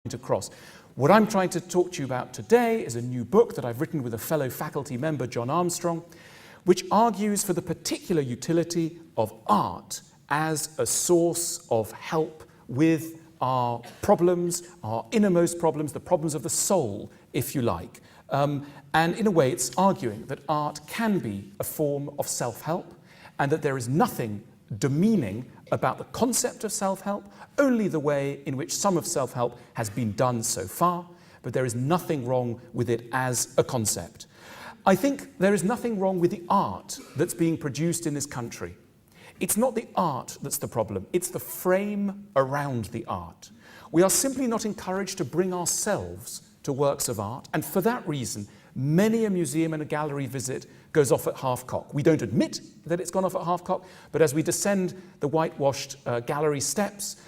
across. What I'm trying to talk to you about today is a new book that I've written with a fellow faculty member, John Armstrong, which argues for the particular utility of art as a source of help with our problems, our innermost problems, the problems of the soul, if you like. And in a way, it's arguing that art can be a form of self-help and that there is nothing demeaning about the concept of self-help, only the way in which some of self-help has been done so far, but there is nothing wrong with it as a concept. I think there is nothing wrong with the art that's being produced in this country. It's not the art that's the problem, it's the frame around the art. We are simply not encouraged to bring ourselves to works of art, and for that reason, many a museum and a gallery visit goes off at half-cock. We don't admit that it's gone off at half-cock, but as we descend the whitewashed gallery steps,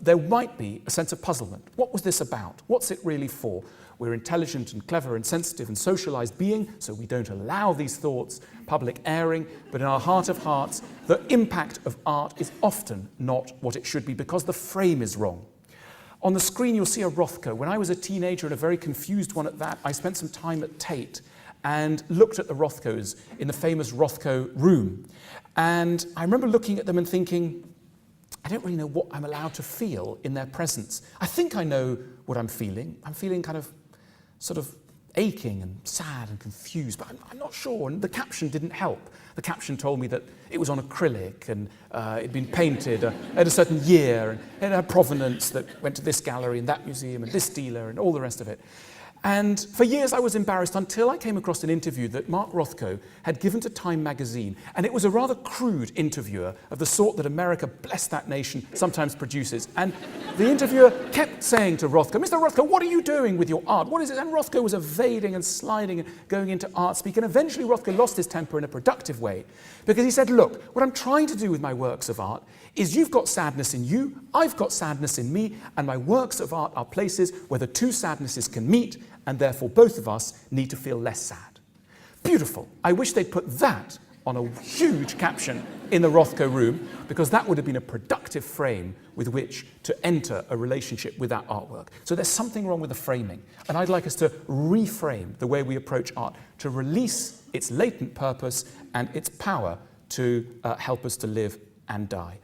there might be a sense of puzzlement. What was this about? What's it really for? We're intelligent and clever and sensitive and socialized being, so we don't allow these thoughts public airing, but in our heart of hearts, the impact of art is often not what it should be because the frame is wrong. On the screen, you'll see a Rothko. When I was a teenager and a very confused one at that, I spent some time at Tate and looked at the Rothkos in the famous Rothko room. And I remember looking at them and thinking, I don't really know what I'm allowed to feel in their presence. I think I know what I'm feeling. I'm feeling kind of sort of aching and sad and confused, but I'm not sure. And the caption didn't help. The caption told me that it was on acrylic and it'd been painted at a certain year and it had provenance that went to this gallery and that museum and this dealer and all the rest of it. And for years I was embarrassed until I came across an interview that Mark Rothko had given to Time magazine. And it was a rather crude interviewer of the sort that America, bless that nation, sometimes produces. And the interviewer kept saying to Rothko, Mr. Rothko, what are you doing with your art? What is it? And Rothko was evading and sliding and going into art speak. And eventually Rothko lost his temper in a productive way because he said, look, what I'm trying to do with my works of art is you've got sadness in you, I've got sadness in me, and my works of art are places where the two sadnesses can meet, and therefore both of us need to feel less sad. Beautiful. I wish they'd put that on a huge caption in the Rothko room, because that would have been a productive frame with which to enter a relationship with that artwork. So there's something wrong with the framing, and I'd like us to reframe the way we approach art, to release its latent purpose and its power to help us to live and die.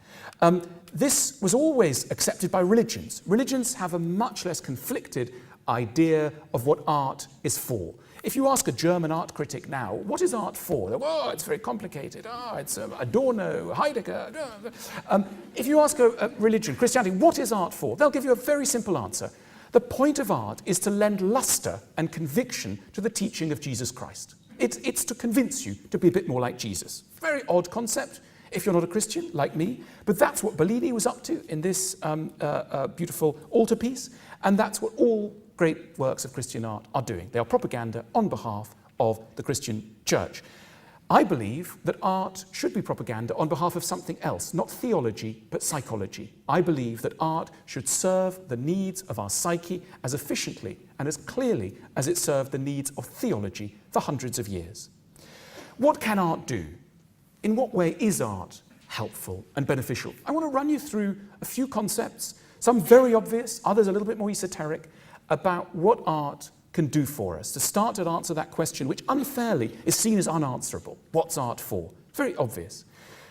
This was always accepted by religions. Religions have a much less conflicted idea of what art is for. If you ask a German art critic now, what is art for? Oh, it's very complicated. It's Adorno, Heidegger. If you ask a religion, Christianity, what is art for? They'll give you a very simple answer. The point of art is to lend luster and conviction to the teaching of Jesus Christ. It's to convince you to be a bit more like Jesus. Very odd concept if you're not a Christian, like me, but that's what Bellini was up to in this beautiful altarpiece, and that's what all great works of Christian art are doing. They are propaganda on behalf of the Christian church. I believe that art should be propaganda on behalf of something else, not theology, but psychology. I believe that art should serve the needs of our psyche as efficiently and as clearly as it served the needs of theology for hundreds of years. What can art do? In what way is art helpful and beneficial? I want to run you through a few concepts, some very obvious, others a little bit more esoteric, about what art can do for us, to start to answer that question, which unfairly is seen as unanswerable. What's art for? Very obvious.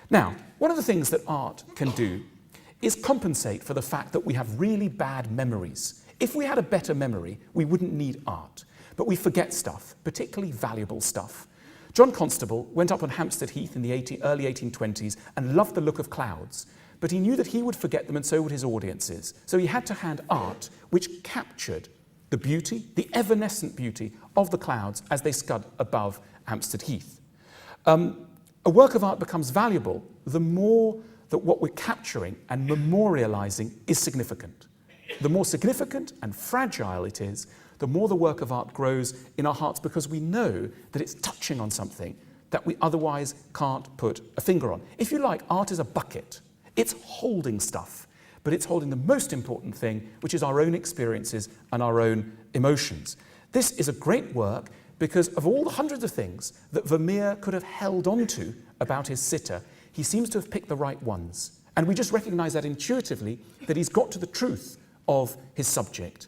Now, one of the things that art can do is compensate for the fact that we have really bad memories. If we had a better memory, we wouldn't need art, but we forget stuff, particularly valuable stuff. John Constable went up on Hampstead Heath in the early 1820s and loved the look of clouds, but he knew that he would forget them and so would his audiences. So he had to hand art which captured the beauty, the evanescent beauty of the clouds as they scud above Hampstead Heath. A work of art becomes valuable the more that what we're capturing and memorializing is significant. The more significant and fragile it is, the more the work of art grows in our hearts because we know that it's touching on something that we otherwise can't put a finger on. If you like, art is a bucket. It's holding stuff, but it's holding the most important thing, which is our own experiences and our own emotions. This is a great work because of all the hundreds of things that Vermeer could have held on to about his sitter, he seems to have picked the right ones. And we just recognize that intuitively, that he's got to the truth of his subject.